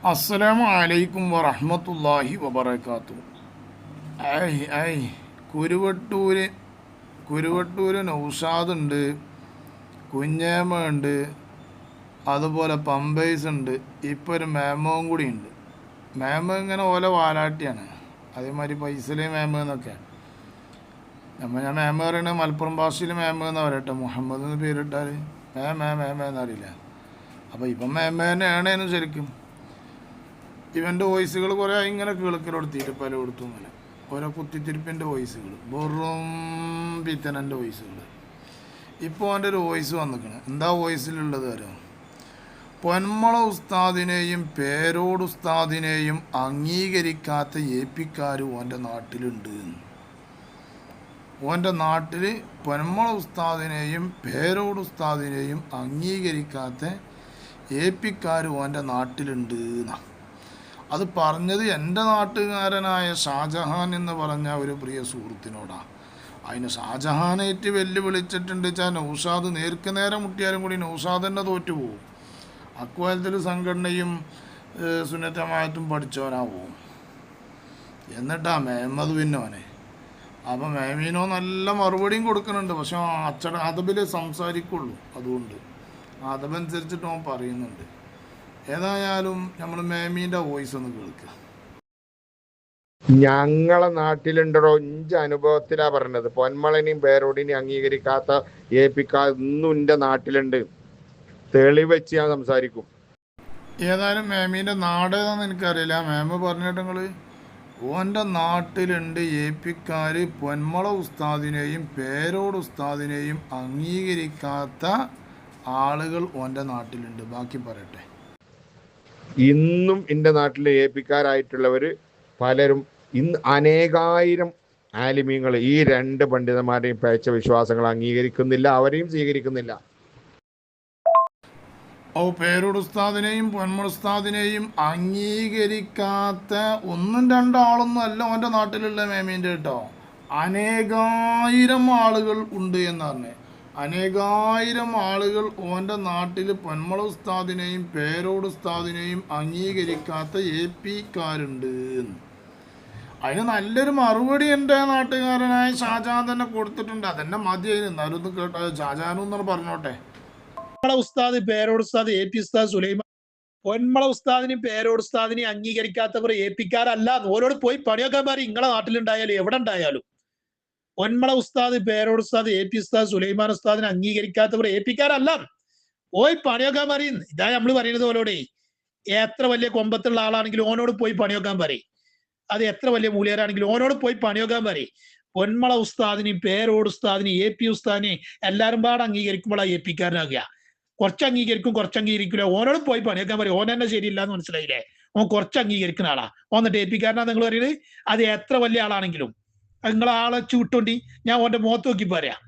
അസ്സലാമു അലൈക്കും വറഹ്മത്തുള്ളാഹി വബറകാത്തു. കുരുവട്ടൂര് നൗഷാദ് ഉണ്ട്, കുഞ്ഞേമ ഉണ്ട്, അതുപോലെ പമ്പേഴ്സ് ഉണ്ട്. ഇപ്പോൾ ഒരു മേമവും കൂടി ഉണ്ട്. മേമ ഇങ്ങനെ ഓല വാലാട്ടിയാണ്. അതേമാതിരി പൈസയിലെ മേമ എന്നൊക്കെ ഞാൻ മേമ പറയണത് മലപ്പുറം ഭാഷയിൽ മേമ എന്നാണ് പറയട്ടെ. മുഹമ്മദ് എന്ന് പേരിട്ടാൽ മേമ എന്നറിയില്ല. അപ്പോൾ ഇപ്പം മേമ തന്നെയാണ് ശരിക്കും. ഇവൻ്റെ വോയിസുകൾ കുറേ ഇങ്ങനെ കേൾക്കലെടുത്തിട്ട് പലയിടത്തും ഇങ്ങനെ ഓരോ കുത്തിത്തിരിപ്പിൻ്റെ വോയിസുകൾ, വെറും പിത്തനൻ്റെ വോയിസുകൾ. ഇപ്പോൾ അവൻ്റെ ഒരു വോയിസ് വന്നിരിക്കണം. എന്താ വോയിസിലുള്ളത് അറിയാം? പൊന്മള ഉസ്താദിനെയും പേരോട് ഉസ്താദിനെയും അംഗീകരിക്കാത്ത ഏപ്പിക്കാർ ഓൻ്റെ നാട്ടിലുണ്ട്. ഓൻ്റെ നാട്ടിൽ പൊന്മള ഉസ്താദിനെയും പേരോട് ഉസ്താദിനെയും അംഗീകരിക്കാത്ത ഏപ്പിക്കാർ ഓൻ്റെ നാട്ടിലുണ്ട് എന്നാണ്. അത് പറഞ്ഞത് എൻ്റെ നാട്ടുകാരനായ ഷാജഹാൻ എന്ന് പറഞ്ഞ ഒരു പ്രിയ സുഹൃത്തിനോടാണ്. അതിന് ഷാജഹാനായിട്ട് വെല്ലുവിളിച്ചിട്ടുണ്ട് വെച്ചാൽ നൗഷാദ് നേർക്ക് നേരെ മുട്ടിയാലും കൂടി നൗഷാദ് തന്നെ തോറ്റുപോകും. അക്കാലത്തിൽ സംഘടനയും സുന്നത്തമായത്തും പഠിച്ചവനാവും. എന്നിട്ടാ മേമത് പിന്നോനെ. അപ്പം മേമീനോ നല്ല മറുപടിയും കൊടുക്കുന്നുണ്ട്. പക്ഷെ അതബിൽ സംസാരിക്കുള്ളൂ. അതുകൊണ്ട് അതബനുസരിച്ചിട്ട് അവൻ പറയുന്നുണ്ട്. ഏതായാലും നമ്മൾ മേമീൻ്റെ വോയിസ് ഒന്ന് കേൾക്കുക. ഞങ്ങളെ നാട്ടിലുണ്ടോ ഇഞ്ച അനുഭവത്തിലാ പറഞ്ഞത്. പൊന്മളനെയും പേരോടിനെയും അംഗീകരിക്കാത്ത ഏപ്പിക്കാർ ഇന്നും എൻ്റെ നാട്ടിലുണ്ട്. തെളിവ് വെച്ച് ഞാൻ സംസാരിക്കും. ഏതായാലും മേമീൻ്റെ നാട് ഏതാണെന്ന് എനിക്കറിയില്ല. മേമ പറഞ്ഞിട്ട് നിങ്ങൾ ഓൻ്റെ നാട്ടിലുണ്ട് ഏപ്പിക്കാർ പൊന്മള ഉസ്താദിനെയും പേരോട് ഉസ്താദിനെയും അംഗീകരിക്കാത്ത ആളുകൾ ഓൻ്റെ നാട്ടിലുണ്ട്. ബാക്കി പറയട്ടെ. ഇന്നും എൻ്റെ നാട്ടിൽ ഏപ്പിക്കാരായിട്ടുള്ളവർ പലരും ഇന്ന് അനേകായിരം ആലിമീങ്ങൾ ഈ രണ്ട് പണ്ഡിതന്മാരെയും പേച്ച വിശ്വാസങ്ങൾ അംഗീകരിക്കുന്നില്ല, അവരെയും സ്വീകരിക്കുന്നില്ല. പേരോട് ഉസ്താദിനെയും പൊന്മള ഉസ്താദിനെയും അംഗീകരിക്കാത്ത ഒന്നും രണ്ടാളൊന്നും അല്ല ഓൻ്റെ നാട്ടിലുള്ള മേമീൻ്റെ കേട്ടോ. അനേകായിരം ആളുകൾ ഉണ്ട് എന്ന് പറഞ്ഞേ. അനേകായിരം ആളുകൾ ഓൻ്റെ നാട്ടിൽ പൊന്മള ഉസ്താദിനെയും പേരോട് ഉസ്താദിനെയും അംഗീകരിക്കാത്ത ഏപ്പിക്കാരുണ്ട്. അതിന് നല്ലൊരു മറുപടി എൻ്റെ നാട്ടുകാരനായ ഷാജഹാൻ തന്നെ കൊടുത്തിട്ടുണ്ട്. അതെന്നെ മതിയായി. എന്നാലും ഒന്ന് കേട്ടോ, ഷാജഹാനും എന്നാണ് പറഞ്ഞോട്ടെ. ഉസ്താദ്, പേരോട് ഉസ്താദ്, എ പി ഉസ്താദ് സുലൈമാൻ, പൊന്മള ഉസ്താദിനെയും പേരോട് ഉസ്താദിനെയും അംഗീകരിക്കാത്തവർ ഏപ്പിക്കാരല്ല. ഓരോട് പോയി പണിയൊക്കെ പറയും. നിങ്ങളെ നാട്ടിലുണ്ടായാലും എവിടെ ഉണ്ടായാലും പൊന്മള ഉസ്താദ്, പേരോട് ഉസ്താദ്, എ പി ഉസ്താദ്, സുലൈമാൻ ഉസ്താദിനെ അംഗീകരിക്കാത്തവർ ഏപ്പിക്കാരല്ല. പോയി പണിയൊക്കാൻ പറയും. ഇതാ നമ്മൾ പറയുന്നത് ഓലോടെ. എത്ര വലിയ കൊമ്പത്തുള്ള ആളാണെങ്കിലും ഓനോട് പോയി പണിയൊക്കാൻ പറയും. അത് എത്ര വലിയ മൂല്യരാണെങ്കിലും ഓനോട് പോയി പണിയൊക്കാൻ പറയും. പൊന്മള ഉസ്താദിനെയും പേരോട് ഉസ്താദിനെയും എ പി ഉസ്താദിനെയും എല്ലാവരും പാടെ അംഗീകരിക്കുമ്പോൾ ഏപ്പിക്കാരനാകുക. കുറച്ച് അംഗീകരിക്കും, കുറച്ച് അംഗീകരിക്കില്ല. ഓനോട് പോയി പണിയൊക്കാൻ പറയും. ഓൻ തന്നെ ശരിയില്ല എന്ന് മനസ്സിലായില്ലേ? ഓൻ കുറച്ച് അംഗീകരിക്കുന്ന ആളാ. ഓന്നിട്ട് ഏപ്പിക്കാരനാ നിങ്ങൾ പറയുന്നത്. അത് എത്ര വലിയ ആളാണെങ്കിലും നിങ്ങളെ ആളെ ചൂട്ടോണ്ടി ഞാൻ ഓൻ്റെ മുഖത്ത് നോക്കി പറയാം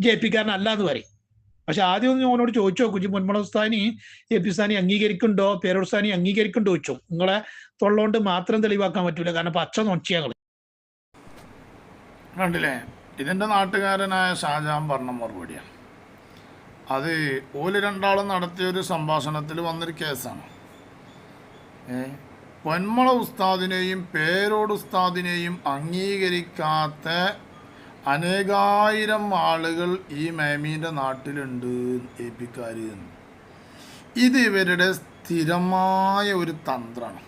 ജയിപ്പിക്കാരൻ അല്ല എന്ന് പറയും. പക്ഷെ ആദ്യം ഒന്ന് ഓനോട് ചോദിച്ചു നോക്കും, പൊന്മള ഉസ്താദിനി എ പി ഉസ്താദിനെ അംഗീകരിക്കുന്നുണ്ടോ, പേരോട് ഉസ്താദിനെ അംഗീകരിക്കുന്നുണ്ടോ ചോദിച്ചു. നിങ്ങളെ തൊള്ളോണ്ട് മാത്രം തെളിവാക്കാൻ പറ്റൂല. കാരണം പച്ച നൊച്ചയാണ്. കണ്ടില്ലേ? ഇതിൻ്റെ നാട്ടുകാരനായ ഷാജഹാൻ പറഞ്ഞ മറുപടിയാണ്. അത് ഓല് രണ്ടാളും നടത്തിയൊരു സംഭാഷണത്തിൽ വന്നൊരു കേസാണ്. പൊന്മള ഉസ്താദിനെയും പേരോട് ഉസ്താദിനെയും അംഗീകരിക്കാത്ത അനേകായിരം ആളുകൾ ഈ മേമീൻ്റെ നാട്ടിലുണ്ട് ഏപ്പിക്കാർ. ഇത് ഇവരുടെ സ്ഥിരമായ ഒരു തന്ത്രമാണ്.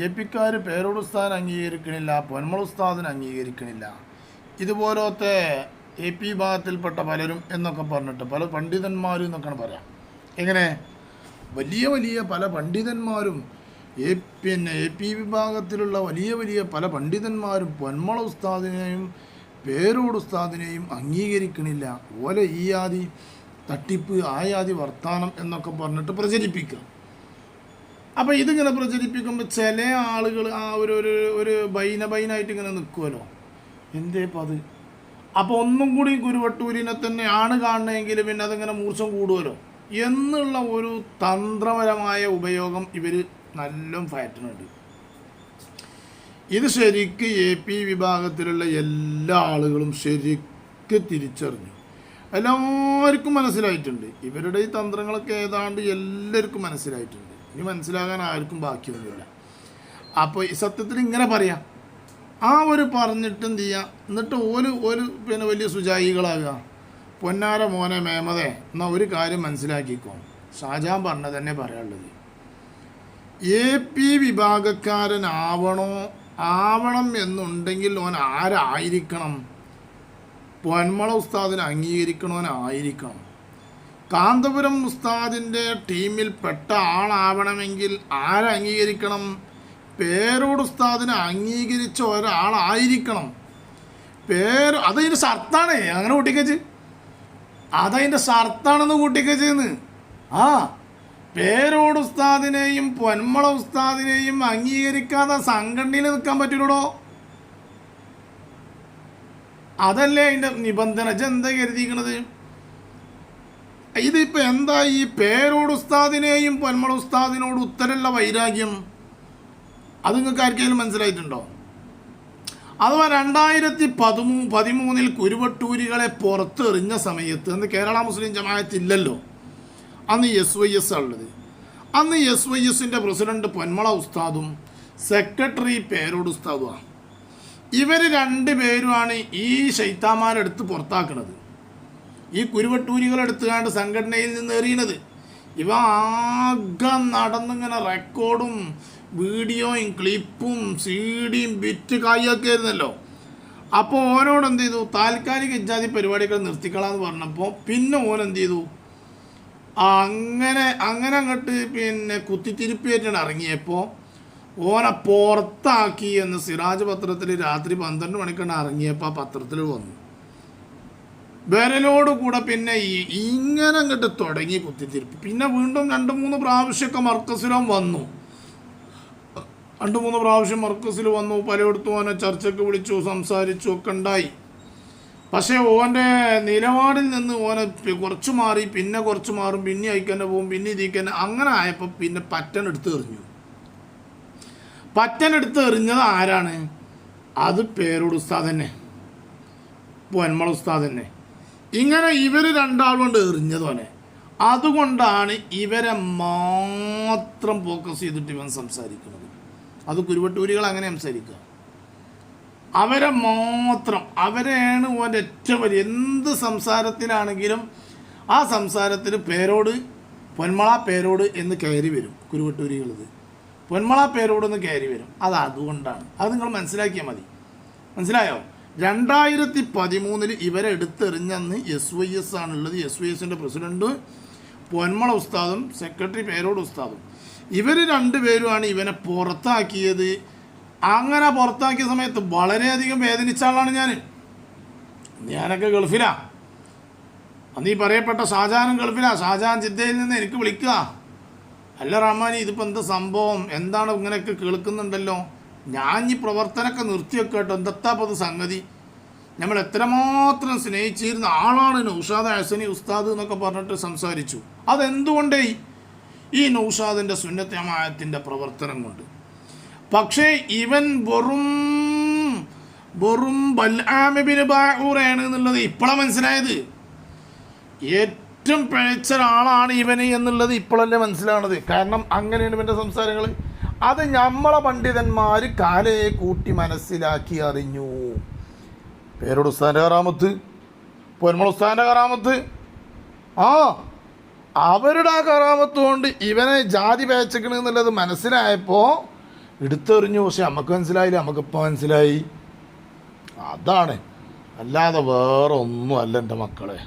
ഏപ്പിക്കാർ പേരോട് ഉസ്താദിനെ അംഗീകരിക്കണില്ല, പൊന്മള ഉസ്താദിനെ അംഗീകരിക്കണില്ല. ഇതുപോലത്തെ എ പി വിഭാഗത്തിൽപ്പെട്ട പലരും എന്നൊക്കെ പറഞ്ഞിട്ട് പല പണ്ഡിതന്മാരും എന്നൊക്കെയാണ് പറയാം. എങ്ങനെ വലിയ വലിയ പല പണ്ഡിതന്മാരും എ പി വിഭാഗത്തിലുള്ള വലിയ പല പണ്ഡിതന്മാരും പൊന്മള ഉസ്താദിനെയും പേരോട് ഉസ്താദിനെയും അംഗീകരിക്കണില്ല. ഓലെ ഈ ആദി തട്ടിപ്പ്, ആയാതി വർത്താനം എന്നൊക്കെ പറഞ്ഞിട്ട് പ്രചരിപ്പിക്കുക. അപ്പോൾ ഇതിങ്ങനെ പ്രചരിപ്പിക്കുമ്പോൾ ചില ആളുകൾ ആ ഒരു ബൈനായിട്ട് ഇങ്ങനെ നിൽക്കുമല്ലോ. എന്തേപ്പം അത്? അപ്പോൾ ഒന്നും കൂടി കുരുവട്ടൂരിനെ തന്നെയാണ് കാണണമെങ്കിൽ പിന്നെ അതിങ്ങനെ മൂർച്ചം കൂടുമല്ലോ എന്നുള്ള ഒരു തന്ത്രപരമായ ഉപയോഗം ഇവർ നല്ല ഫയറ്റുന്നുണ്ട്. ഇത് ശരിക്ക് എ പി വിഭാഗത്തിലുള്ള എല്ലാ ആളുകളും ശരിക്ക് തിരിച്ചറിഞ്ഞു. എല്ലാവർക്കും മനസ്സിലായിട്ടുണ്ട്. ഇവരുടെ ഈ തന്ത്രങ്ങളൊക്കെ ഏതാണ്ട് എല്ലാവർക്കും മനസ്സിലായിട്ടുണ്ട്. ഇനി മനസ്സിലാകാൻ ആർക്കും ബാക്കിയൊന്നുമില്ല. അപ്പോൾ ഈ സത്യത്തിൽ ഇങ്ങനെ പറയാം, ആ ഒരു പറഞ്ഞിട്ട് എന്ത് ചെയ്യുക, എന്നിട്ട് ഒരു പിന്നെ വലിയ സുജായികളാകുക. പൊന്നാര മോനെ മേമതേ, എന്നാൽ ഒരു കാര്യം മനസ്സിലാക്കിക്കോ, ഷാജഹാൻ പറഞ്ഞത് തന്നെ പറയാനുള്ളത്, AP വിഭാഗക്കാരനാവണം എന്നുണ്ടെങ്കിൽ ഓൻ ആരായിരിക്കണം? പൊന്മള ഉസ്താദിനെ അംഗീകരിക്കണവനായിരിക്കണം. കാന്തപുരം ഉസ്താദിൻ്റെ ടീമിൽ പെട്ട ആളാവണമെങ്കിൽ അംഗീകരിക്കണം? പേരോട് ഉസ്താദിനെ അംഗീകരിച്ച ഒരാളായിരിക്കണം. അതതിൻ്റെ ഷർത്താണേ, അങ്ങനെ കൂട്ടിക്കച്ച്, അതതിൻ്റെ ഷർത്താണെന്ന് കൂട്ടിക്കച്ചെന്ന്. പേരോട് ഉസ്താദിനെയും പൊന്മള ഉസ്താദിനെയും അംഗീകരിക്കാതെ സംഘടനയിൽ നിൽക്കാൻ പറ്റില്ലടോ. അതല്ലേ അതിൻ്റെ നിബന്ധന. എന്താ കരുതിയിരിക്കണത്? ഇതിപ്പോൾ എന്താ ഈ പേരോട് ഉസ്താദിനെയും പൊന്മള ഉസ്താദിനോട് ഉത്തരമുള്ള വൈരാഗ്യം? അത് നിങ്ങൾക്ക് ആർക്കെങ്കിലും മനസ്സിലായിട്ടുണ്ടോ? അഥവാ 2013 കുരുവട്ടൂരികളെ പുറത്തെറിഞ്ഞ സമയത്ത്, അന്ന് കേരള മുസ്ലിം ജമാഅത്ത് ഇല്ലല്ലോ, അന്ന് SYS ഉള്ളത്. അന്ന് SYSൻ്റെ പ്രസിഡന്റ് പൊന്മള ഉസ്താദും സെക്രട്ടറി പേരോട് ഉസ്താദുമാണ്. ഇവർ രണ്ടുപേരുമാണ് ഈ ശൈത്താന്മാരെടുത്ത് പുറത്താക്കുന്നത്, ഈ കുരുവട്ടൂരികളെടുത്തുകൊണ്ട് സംഘടനയിൽ നിന്ന് എറിയണത്. ഇവ ആകെ നടന്നിങ്ങനെ റെക്കോർഡും വീഡിയോയും ക്ലിപ്പും CD ബിറ്റ് കായൊക്കെ ആയിരുന്നല്ലോ. അപ്പോൾ ഓനോട് എന്ത് ചെയ്തു, താൽക്കാലിക ഇജാതി പരിപാടികൾ നിർത്തിക്കളാന്ന് പറഞ്ഞപ്പോൾ പിന്നെ ഓനെന്ത് ചെയ്തു, അങ്ങനെ അങ്ങോട്ട് പിന്നെ കുത്തിത്തിരിപ്പേറ്റാണ് ഇറങ്ങിയപ്പോൾ ഓനെ പുറത്താക്കി എന്ന് സിറാജ് പത്രത്തിൽ രാത്രി 12 മണിക്കാണ് ഇറങ്ങിയപ്പോൾ ആ പത്രത്തിൽ വന്നു. വിരലോടുകൂടെ പിന്നെ ഇങ്ങനെ അങ്ങോട്ട് തുടങ്ങി കുത്തിത്തിരിപ്പ്. പിന്നെ വീണ്ടും 2-3 പ്രാവശ്യമൊക്കെ മർക്കസിലും വന്നു, 2-3 പ്രാവശ്യം മർക്കസിൽ വന്നു. പലയിടത്തും ഓനെ ചർച്ചയ്ക്ക് വിളിച്ചു, സംസാരിച്ചു ഒക്കെ ഉണ്ടായി. പക്ഷേ ഓൻ്റെ നിലപാടിൽ നിന്ന് ഓനെ കുറച്ച് മാറി, പിന്നെ കുറച്ച് മാറും, പിന്നെ അയക്കന്നെ പോകും, പിന്നെ ഇതിക്കന്നെ, അങ്ങനെ ആയപ്പോൾ പിന്നെ പറ്റനെടുത്ത് എറിഞ്ഞു. പറ്റനെടുത്ത് എറിഞ്ഞത് ആരാണ്? അത് പേരോട് ഉസ്താദ് തന്നെ, പൊന്മള ഉസ്താദ് തന്നെ. ഇങ്ങനെ ഇവർ രണ്ടാളും കൊണ്ട് എറിഞ്ഞതോനെ. അതുകൊണ്ടാണ് ഇവരെ മാത്രം ഫോക്കസ് ചെയ്തിട്ട് ഇവൻ സംസാരിക്കുന്നത്. അത് കുരുവട്ടൂരികൾ അങ്ങനെ സംസാരിക്കുക, അവരെ മാത്രം, അവരെയാണ് ഓൻ്റെ ഏറ്റവും വലിയ എന്ത് സംസാരത്തിലാണെങ്കിലും ആ സംസാരത്തിൽ പേരോട്, പൊന്മള പേരോട് എന്ന് കയറി വരും. കുരുവട്ടൂരികളത് പൊന്മള പേരോട് എന്ന് കയറി വരും. അതുകൊണ്ടാണ്. അത് നിങ്ങൾ മനസ്സിലാക്കിയാൽ മതി. മനസ്സിലായോ? 2013 ഇവരെ എടുത്തെറിഞ്ഞന്ന് SYS ആണുള്ളത്. SYSൻ്റെ പ്രസിഡന്റ് പൊന്മള ഉസ്താദും സെക്രട്ടറി പേരോട് ഉസ്താദും. ഇവർ രണ്ടുപേരുമാണ് ഇവനെ പുറത്താക്കിയത്. അങ്ങനെ പുറത്താക്കിയ സമയത്ത് വളരെയധികം വേദനിച്ച ആളാണ് ഞാനൊക്കെ ഗൾഫിലാണ്. അന്ന് ഈ പറയപ്പെട്ട ഷാജഹാനും ഗൾഫിലാണ്. ഷാജഹാൻ ജിദ്ദയിൽ നിന്ന് എനിക്ക് വിളിക്കുക, അല്ല റഹ്മാനി, ഇതിപ്പോൾ എന്താ സംഭവം, എന്താണ് ഇങ്ങനെയൊക്കെ കേൾക്കുന്നുണ്ടല്ലോ, ഞാൻ ഈ പ്രവർത്തനമൊക്കെ നിർത്തിയൊക്കെ കേട്ടോ, എന്താപ്പത് സംഗതി, നമ്മൾ എത്രമാത്രം സ്നേഹിച്ചിരുന്ന ആളാണ് നൗഷാദ് ഹസനി ഉസ്താദ് എന്നൊക്കെ പറഞ്ഞിട്ട് സംസാരിച്ചു. അതെന്തുകൊണ്ടേ? ഈ നൗഷാദിൻ്റെ സുന്നത്ത് ജമാഅത്തിൻ്റെ പ്രവർത്തനം കൊണ്ട്. പക്ഷേ ഇവൻ വെറും ബൽആം ഇബ്നു ബഅൂറയാണ് എന്നുള്ളത് ഇപ്പോഴാണ് മനസ്സിലായത്. ഏറ്റവും പിഴച്ച ഒരാളാണ് ഇവന് എന്നുള്ളത് ഇപ്പോഴല്ലേ മനസ്സിലാണത്. കാരണം അങ്ങനെയാണ് ഇവൻ്റെ സംസാരങ്ങൾ. അത് നമ്മളെ പണ്ഡിതന്മാർ കാലയെ കൂട്ടി മനസ്സിലാക്കി അറിഞ്ഞു. പേരോട് ഉസ്താദിൻ്റെ കറാമത്ത്, പൊന്മള ഉസ്താദിൻ്റെ കറാമത്ത്, അവരുടെ ആ കറാമത്ത് കൊണ്ട് ഇവനെ ജാതി പേച്ചക്കണ് എന്നുള്ളത് മനസ്സിലായപ്പോൾ എടുത്തെറിഞ്ഞു. പക്ഷെ നമുക്ക് മനസ്സിലായില്ല, നമുക്കിപ്പോൾ മനസ്സിലായി. അതാണ്, അല്ലാതെ വേറെ ഒന്നും അല്ല എൻ്റെ മക്കളെ.